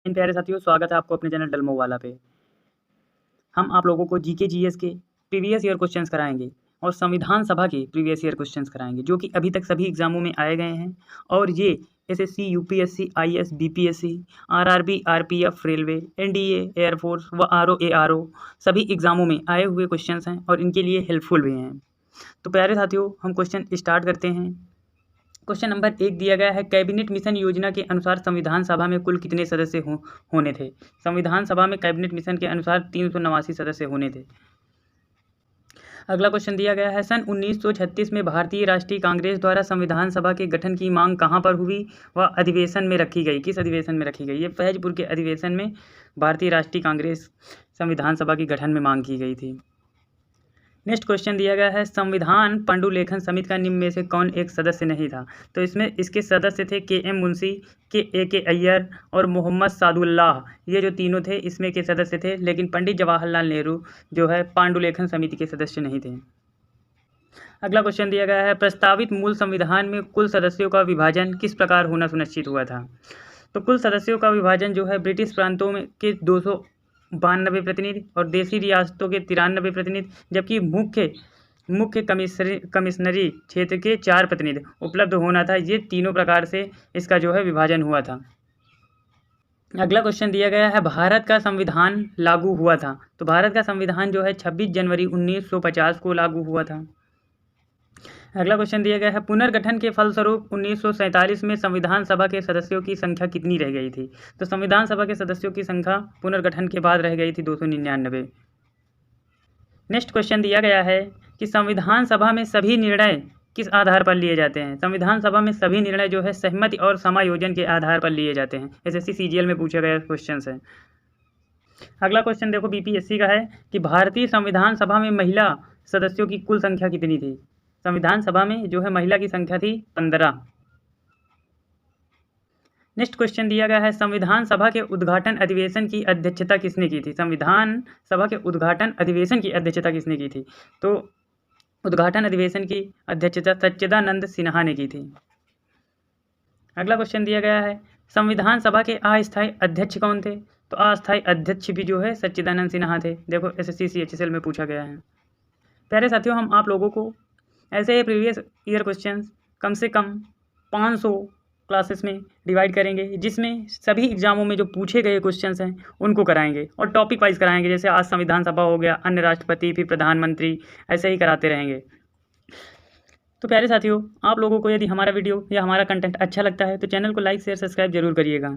इन प्यारे साथियों, स्वागत है आपको अपने चैनल डलमो वाला पे। हम आप लोगों को जीके जीएस के प्रीवियस ईयर क्वेश्चंस कराएंगे और संविधान सभा के प्रीवियस ईयर क्वेश्चंस कराएंगे, जो कि अभी तक सभी एग्जामों में आए गए हैं। और ये SSC, UPSC, IAS, BPSC, RRB, RPF, railway, NDA, air force व आरओ एआरओ सभी एग्जामों में आए हुए क्वेश्चंस हैं और इनके लिए हेल्पफुल भी हैं। तो प्यारे साथियों, हम क्वेश्चन स्टार्ट करते हैं। क्वेश्चन नंबर 1 दिया गया है, कैबिनेट मिशन योजना के अनुसार संविधान सभा में कुल कितने सदस्य होने थे। संविधान सभा में कैबिनेट मिशन के अनुसार 389 सदस्य होने थे। अगला क्वेश्चन दिया गया है, सन 1936 में भारतीय राष्ट्रीय कांग्रेस द्वारा संविधान सभा के गठन की मांग कहाँ पर हुई व अधिवेशन में रखी गई। किस अधिवेशन में रखी गई? ये फैजपुर के अधिवेशन में भारतीय राष्ट्रीय कांग्रेस संविधान सभा के गठन में मांग की गई थी। नेक्स्ट क्वेश्चन दिया गया है, संविधान पांडुलेखन समिति का निम्न में से कौन एक सदस्य नहीं था। तो इसमें इसके सदस्य थे के एम मुंशी, के अय्यर और मोहम्मद सादुल्लाह। ये जो तीनों थे इसमें के सदस्य थे, लेकिन पंडित जवाहरलाल नेहरू जो है पांडुलेखन समिति के सदस्य नहीं थे। अगला क्वेश्चन दिया गया है, प्रस्तावित मूल संविधान में कुल सदस्यों का विभाजन किस प्रकार होना सुनिश्चित हुआ था। तो कुल सदस्यों का विभाजन जो है ब्रिटिश प्रांतों में के 292 प्रतिनिधि और देशी रियासतों के 93 प्रतिनिधि, जबकि मुख्य कमिश्नरी क्षेत्र के 4 प्रतिनिधि उपलब्ध होना था। ये तीनों प्रकार से इसका जो है विभाजन हुआ था। अगला क्वेश्चन दिया गया है, भारत का संविधान लागू हुआ था। तो भारत का संविधान जो है 26 जनवरी 1950 को लागू हुआ था। अगला क्वेश्चन दिया गया है, पुनर्गठन के फलस्वरूप 1947 में संविधान सभा के सदस्यों की संख्या कितनी रह गई थी। तो संविधान सभा के सदस्यों की संख्या पुनर्गठन के बाद रह गई थी 299। नेक्स्ट क्वेश्चन दिया गया है कि संविधान सभा में सभी निर्णय किस आधार पर लिए जाते हैं। संविधान सभा में सभी निर्णय जो है सहमति और समायोजन के आधार पर लिए जाते हैं। एसएससी सीजीएल में पूछा गया क्वेश्चन है। अगला क्वेश्चन देखो बीपीएससी का है कि भारतीय संविधान सभा में महिला सदस्यों की कुल संख्या कितनी थी। संविधान सभा में जो है महिला की संख्या थी 15। नेक्स्ट क्वेश्चन दिया गया है, संविधान सभा के उद्घाटन अधिवेशन की अध्यक्षता किसने की थी। संविधान सभा के उद्घाटन अधिवेशन की अध्यक्षता किसने की थी। तो उद्घाटन अधिवेशन की अध्यक्षता सच्चिदानंद सिन्हा ने की थी। अगला क्वेश्चन दिया गया है, संविधान सभा के अस्थायी अध्यक्ष कौन थे। तो अस्थायी अध्यक्ष भी जो है सच्चिदानंद सिन्हा थे। देखो एसएससी सीएचएसएल में पूछा गया है। प्यारे साथियों, हम आप लोगों को ऐसे प्रीवियस ईयर क्वेश्चंस कम से कम 500 क्लासेस में डिवाइड करेंगे, जिसमें सभी एग्जामों में जो पूछे गए क्वेश्चंस हैं उनको कराएंगे और टॉपिक वाइज कराएंगे। जैसे आज संविधान सभा हो गया, अन्य राष्ट्रपति, फिर प्रधानमंत्री, ऐसे ही कराते रहेंगे। तो प्यारे साथियों, आप लोगों को यदि हमारा वीडियो या हमारा कंटेंट अच्छा लगता है तो चैनल को लाइक, शेयर, सब्सक्राइब जरूर करिएगा।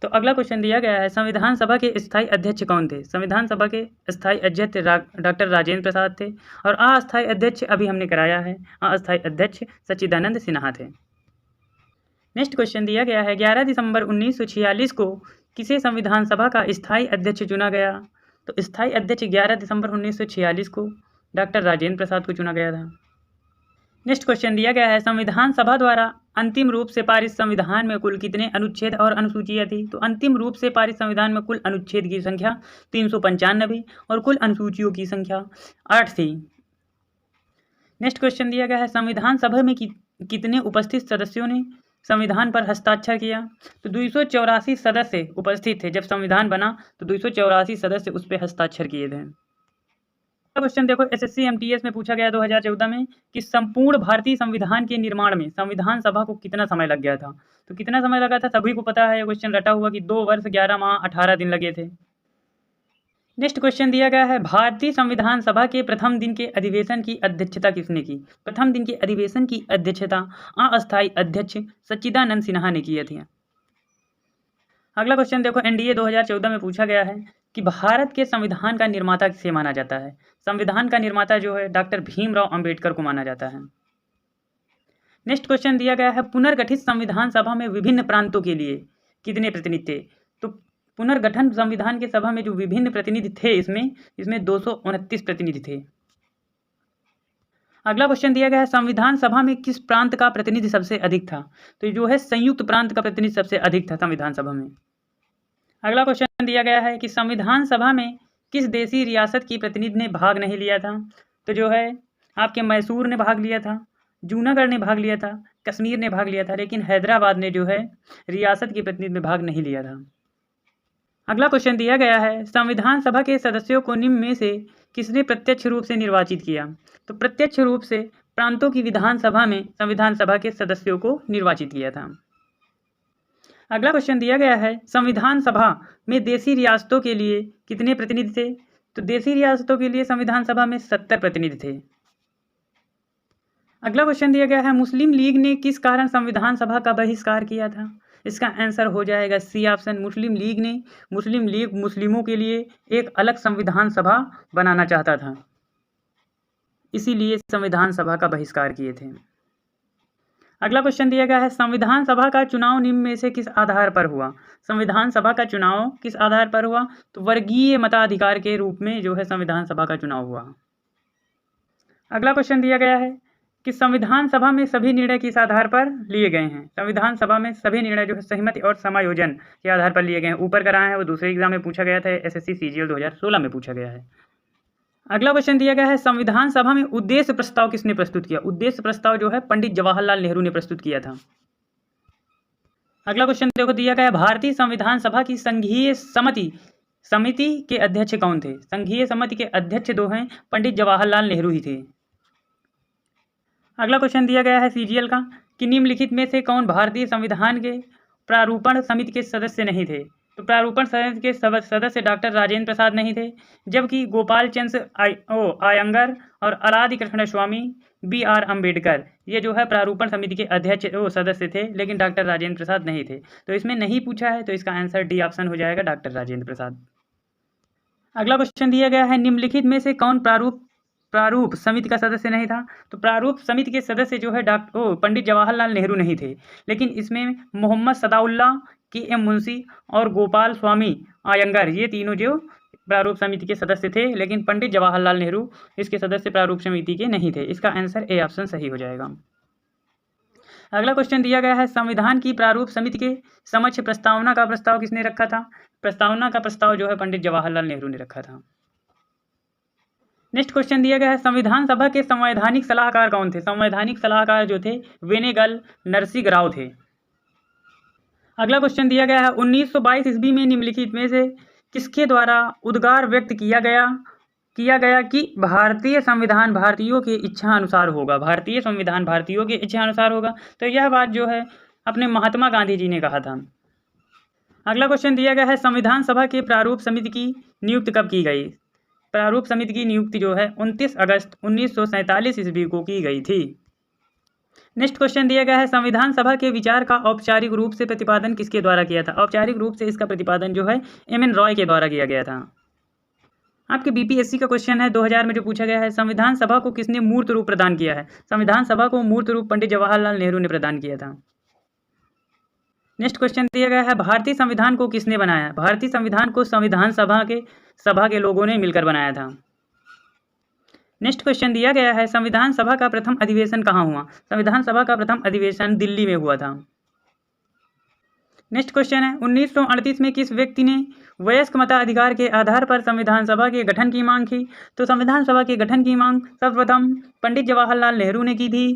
तो अगला क्वेश्चन दिया गया है, संविधान सभा के स्थायी अध्यक्ष कौन थे। संविधान सभा के स्थायी अध्यक्ष डॉक्टर राजेंद्र प्रसाद थे और अस्थायी अध्यक्ष अभी हमने कराया है, अस्थायी अध्यक्ष सच्चिदानंद सिन्हा थे। नेक्स्ट क्वेश्चन दिया गया है, 11 दिसंबर 1946 को किसे संविधान सभा का स्थायी अध्यक्ष चुना गया। तो स्थायी अध्यक्ष 11 दिसंबर 1946 को डॉक्टर राजेंद्र प्रसाद को चुना गया था। नेक्स्ट क्वेश्चन दिया गया है, संविधान सभा द्वारा अंतिम रूप से पारित संविधान में कुल कितने अनुच्छेद और अनुसूचियां थी। तो अंतिम रूप से पारित संविधान में कुल अनुच्छेद की संख्या 395 और कुल अनुसूचियों की संख्या 8 थी। नेक्स्ट क्वेश्चन दिया गया है, संविधान सभा में कितने उपस्थित सदस्यों ने संविधान पर हस्ताक्षर किया। तो 284 सदस्य उपस्थित थे। जब संविधान बना तो 284 सदस्य उस पर हस्ताक्षर किए थे। क्वेश्चन देखो एसएससी एमटीएस में पूछा गया 2014 में कि संपूर्ण भारतीय संविधान के निर्माण में संविधान सभा को कितना समय लग गया था। तो कितना समय लगा था सभी को पता है, ये क्वेश्चन रटा हुआ कि 2 वर्ष 11 माह 18 दिन लगे थे। नेक्स्ट क्वेश्चन दिया गया है, भारतीय संविधान सभा के प्रथम दिन के अधिवेशन की अध्यक्षता किसने की। प्रथम दिन के अधिवेशन की अध्यक्षता अस्थायी अध्यक्ष सच्चिदानंद सिन्हा ने की थी। अगला क्वेश्चन देखो एनडीए 2014 में पूछा गया है कि भारत के संविधान का निर्माता किसे माना जाता है। संविधान का निर्माता जो है डॉक्टर भीमराव अंबेडकर को माना जाता है। नेक्स्ट क्वेश्चन दिया गया है, पुनर्गठित संविधान सभा में विभिन्न प्रांतों के लिए कितने प्रतिनिधि थे। तो पुनर्गठन संविधान के सभा में जो विभिन्न प्रतिनिधि थे इसमें 229 प्रतिनिधि थे। अगला क्वेश्चन दिया गया है, संविधान सभा में किस प्रांत का प्रतिनिधि सबसे अधिक था। तो जो है संयुक्त प्रांत का प्रतिनिधि सबसे अधिक था संविधान सभा में। अगला क्वेश्चन दिया गया है कि संविधान सभा में किस देशी रियासत की प्रतिनिधि ने भाग नहीं लिया था। तो जो है आपके मैसूर ने भाग लिया था, जूनागढ़ ने भाग लिया था, कश्मीर ने भाग लिया था, लेकिन हैदराबाद ने जो है रियासत के प्रतिनिधि में भाग नहीं लिया था। अगला क्वेश्चन दिया गया है, संविधान सभा के सदस्यों को निम्न में से किसने प्रत्यक्ष रूप से निर्वाचित किया? तो प्रत्यक्ष रूप से प्रांतों की विधानसभा में संविधान सभा के सदस्यों को निर्वाचित किया था। अगला क्वेश्चन दिया गया है, संविधान सभा में देशी रियासतों के लिए कितने प्रतिनिधि थे? तो देशी रियासतों के लिए संविधान सभा में 70 प्रतिनिधि थे। अगला क्वेश्चन दिया गया है, मुस्लिम लीग ने किस कारण संविधान सभा का बहिष्कार किया था? इसका आंसर हो जाएगा सी ऑप्शन। मुस्लिम लीग मुस्लिमों के लिए एक अलग संविधान सभा बनाना चाहता था, इसीलिए संविधान सभा का बहिष्कार किए थे। अगला क्वेश्चन दिया गया है, संविधान सभा का चुनाव निम्न में से किस आधार पर हुआ? संविधान सभा का चुनाव किस आधार पर हुआ? तो वर्गीय मताधिकार के रूप में जो है संविधान सभा का चुनाव हुआ। अगला क्वेश्चन दिया गया है कि संविधान सभा में सभी निर्णय किस आधार पर लिए गए हैं? संविधान सभा में सभी निर्णय जो है सहमति और समायोजन के आधार पर लिए गए हैं। ऊपर कराया है, वो दूसरे एग्जाम में पूछा गया था, एसएससी सीजीएल 2016 में पूछा गया है। अगला क्वेश्चन दिया गया है, संविधान सभा में उद्देश्य प्रस्ताव किसने प्रस्तुत किया? उद्देश्य प्रस्ताव जो है पंडित जवाहरलाल नेहरू ने प्रस्तुत किया था। अगला क्वेश्चन देखो दिया गया है, भारतीय संविधान सभा की संघीय समिति के अध्यक्ष कौन थे? संघीय समिति के अध्यक्ष दो हैं, पंडित जवाहरलाल नेहरू ही थे। अगला क्वेश्चन दिया गया है सीजीएल का कि निम्नलिखित में से कौन भारतीय संविधान के प्रारूपण समिति के सदस्य नहीं थे? तो प्रारूपण समिति के सदस्य डॉक्टर राजेंद्र प्रसाद नहीं थे, जबकि गोपाल चंद्र आयंगर और अलादि कृष्ण स्वामी, BR अम्बेडकर ये जो है प्रारूपण समिति के अध्यक्ष सदस्य थे, लेकिन डॉक्टर राजेंद्र प्रसाद नहीं थे। तो इसमें नहीं पूछा है, तो इसका आंसर डी ऑप्शन हो जाएगा, डॉक्टर राजेंद्र प्रसाद। अगला क्वेश्चन दिया गया है, निम्नलिखित में से कौन प्रारूप समिति का सदस्य नहीं था? तो प्रारूप समिति के सदस्य जो है पंडित जवाहरलाल नेहरू नहीं थे, लेकिन इसमें मोहम्मद सदाउल्ला, KM मुंशी और गोपाल स्वामी आयंगर ये तीनों जो प्रारूप समिति के सदस्य थे, लेकिन पंडित जवाहरलाल नेहरू इसके सदस्य प्रारूप समिति के नहीं थे। इसका आंसर ए ऑप्शन सही हो जाएगा। अगला क्वेश्चन दिया गया है, संविधान की प्रारूप समिति के समक्ष प्रस्तावना का प्रस्ताव किसने रखा था? प्रस्तावना का प्रस्ताव जो है पंडित जवाहरलाल नेहरू ने रखा था। नेक्स्ट क्वेश्चन दिया गया है, संविधान सभा के संवैधानिक सलाहकार कौन थे? संवैधानिक सलाहकार जो थे वेनेगल नरसिंह राव थे। अगला क्वेश्चन दिया गया है, 1922 ईस्वी में निम्नलिखित में से किसके द्वारा उद्गार व्यक्त किया गया कि भारतीय संविधान भारतीयों के इच्छा अनुसार होगा? भारतीय संविधान भारतीयों के इच्छा अनुसार होगा। तो यह बात जो है अपने महात्मा गांधी जी ने कहा था। अगला क्वेश्चन दिया गया है, संविधान सभा के प्रारूप समिति की नियुक्ति कब की गई? प्रारूप समिति की नियुक्ति जो है 29 अगस्त 1947 ईस्वी को की गई थी। नेक्स्ट क्वेश्चन दिया गया है, संविधान सभा के विचार का औपचारिक रूप से प्रतिपादन किसके द्वारा किया था? औपचारिक रूप से इसका प्रतिपादन जो है MN रॉय के द्वारा किया गया था। आपके BPSC का क्वेश्चन है 2000 में जो पूछा गया है, संविधान सभा को किसने मूर्त रूप प्रदान किया है? संविधान सभा को मूर्त रूप पंडित जवाहरलाल नेहरू ने प्रदान किया था। नेक्स्ट क्वेश्चन दिया गया है, भारतीय संविधान को किसने बनाया? भारतीय संविधान को संविधान सभा के लोगों ने मिलकर बनाया था। नेक्स्ट क्वेश्चन दिया गया है, संविधान सभा का प्रथम अधिवेशन कहाँ हुआ? संविधान सभा का प्रथम अधिवेशन दिल्ली में हुआ था। नेक्स्ट क्वेश्चन है, 1938 में किस व्यक्ति ने वयस्क मताधिकार के आधार पर संविधान सभा के गठन की मांग की? तो संविधान सभा के गठन की मांग सर्वप्रथम पंडित जवाहरलाल नेहरू ने की थी।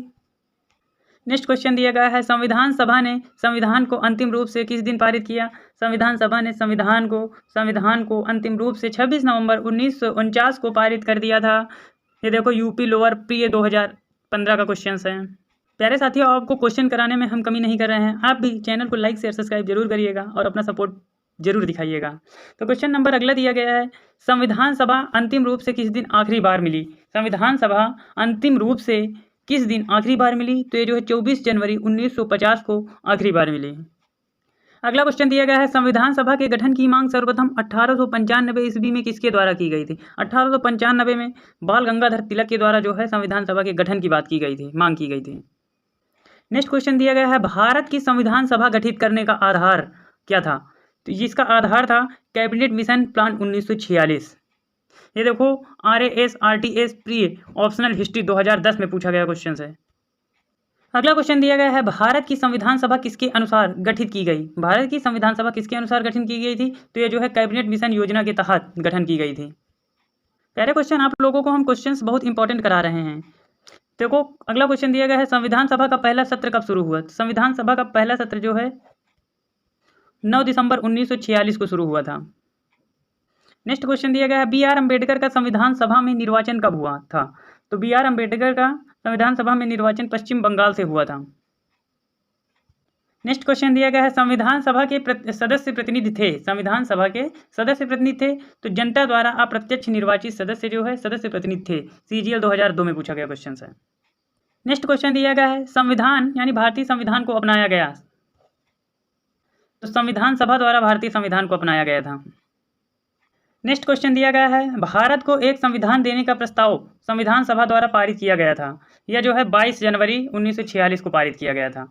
नेक्स्ट क्वेश्चन दिया गया है, संविधान सभा ने संविधान को अंतिम रूप से किस दिन पारित किया? संविधान सभा ने संविधान को अंतिम रूप से 26 नवंबर 1949 को पारित कर दिया था। ये देखो यूपी लोअर प्री 2015 का क्वेश्चन है। प्यारे साथियों, आपको क्वेश्चन कराने में हम कमी नहीं कर रहे हैं। आप भी चैनल को लाइक शेयर सब्सक्राइब जरूर करिएगा और अपना सपोर्ट जरूर दिखाइएगा। तो क्वेश्चन नंबर अगला दिया गया है, संविधान सभा अंतिम रूप से किस दिन आखिरी बार मिली? संविधान सभा अंतिम रूप से किस दिन आखिरी बार मिली? तो ये जो है 24 जनवरी 1950 को आखिरी बार मिली। अगला क्वेश्चन दिया गया है, संविधान सभा के गठन की मांग सर्वप्रथम 1895 ईस्वी में किसके द्वारा की गई थी? 1895 में बाल गंगाधर तिलक के द्वारा जो है संविधान सभा के गठन की बात की गई थी, मांग की गई थी। नेक्स्ट क्वेश्चन दिया गया है, भारत की संविधान सभा गठित करने का आधार क्या था? तो जिसका आधार था कैबिनेट मिशन प्लान 1946। ये देखो RAS RTS pre optional history 2010 में पूछा गया क्वेश्चन है। अगला क्वेश्चन दिया गया है, भारत की संविधान सभा किसके अनुसार गठित की गई? भारत की संविधान सभा किसके अनुसार गठन की गई थी? तो ये जो है कैबिनेट मिशन योजना के तहत गठन की गई थी। प्यारे क्वेश्चन, आप लोगों को हम क्वेश्चंस बहुत इंपॉर्टेंट करा रहे हैं। देखो अगला क्वेश्चन दिया गया है, संविधान सभा का पहला सत्र कब शुरू हुआ? संविधान सभा का पहला सत्र जो है 9 दिसंबर 1946 को शुरू हुआ था। नेक्स्ट क्वेश्चन दिया गया है बी आर अम्बेडकर का संविधान सभा में निर्वाचन कब हुआ था? तो बी आर अम्बेडकर का संविधान सभा में निर्वाचन पश्चिम बंगाल से हुआ था। नेक्स्ट क्वेश्चन दिया गया है संविधान सभा के सदस्य प्रतिनिधि थे, संविधान सभा के सदस्य प्रतिनिधि थे तो जनता द्वारा अप्रत्यक्ष निर्वाचित सदस्य जो है सदस्य प्रतिनिधि थे। CGL 2002 में पूछा गया क्वेश्चन है। नेक्स्ट क्वेश्चन दिया गया है संविधान यानी भारतीय संविधान को अपनाया गया, तो संविधान सभा द्वारा भारतीय संविधान को अपनाया गया था। नेक्स्ट क्वेश्चन दिया गया है भारत को एक संविधान देने का प्रस्ताव संविधान सभा द्वारा पारित किया गया था, यह जो है 22 जनवरी 1946 को पारित किया गया था।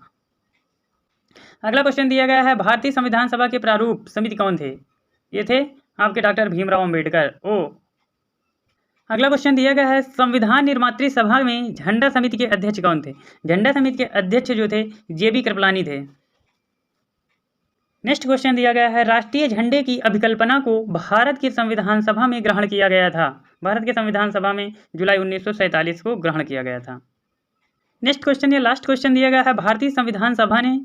अगला क्वेश्चन दिया गया है भारतीय संविधान सभा के प्रारूप समिति कौन थे? ये थे आपके डॉक्टर भीमराव अम्बेडकर। अगला क्वेश्चन दिया गया है संविधान निर्मात्री सभा में झंडा समिति के अध्यक्ष कौन थे? झंडा समिति के अध्यक्ष जो थे JB कृपलानी थे। नेक्स्ट क्वेश्चन दिया गया है राष्ट्रीय झंडे की अभिकल्पना को भारत की संविधान सभा में ग्रहण किया गया था, भारत के संविधान सभा में जुलाई 1947 को ग्रहण किया गया था। नेक्स्ट क्वेश्चन या लास्ट क्वेश्चन दिया गया है भारतीय संविधान सभा ने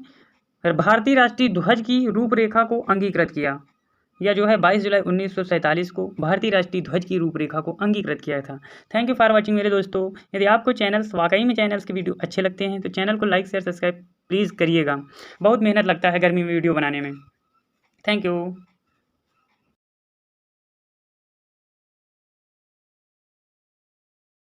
भारतीय राष्ट्रीय ध्वज की रूपरेखा को अंगीकृत किया, यह जो है 22 जुलाई 1947 को भारतीय राष्ट्रीय ध्वज की रूपरेखा को अंगीकृत किया था। थैंक यू फॉर वाचिंग मेरे दोस्तों। यदि आपको चैनल्स वाकई में चैनल्स के वीडियो अच्छे लगते हैं तो चैनल को लाइक शेयर सब्सक्राइब प्लीज़ करिएगा। बहुत मेहनत लगता है गर्मी में वीडियो बनाने में। Thank you.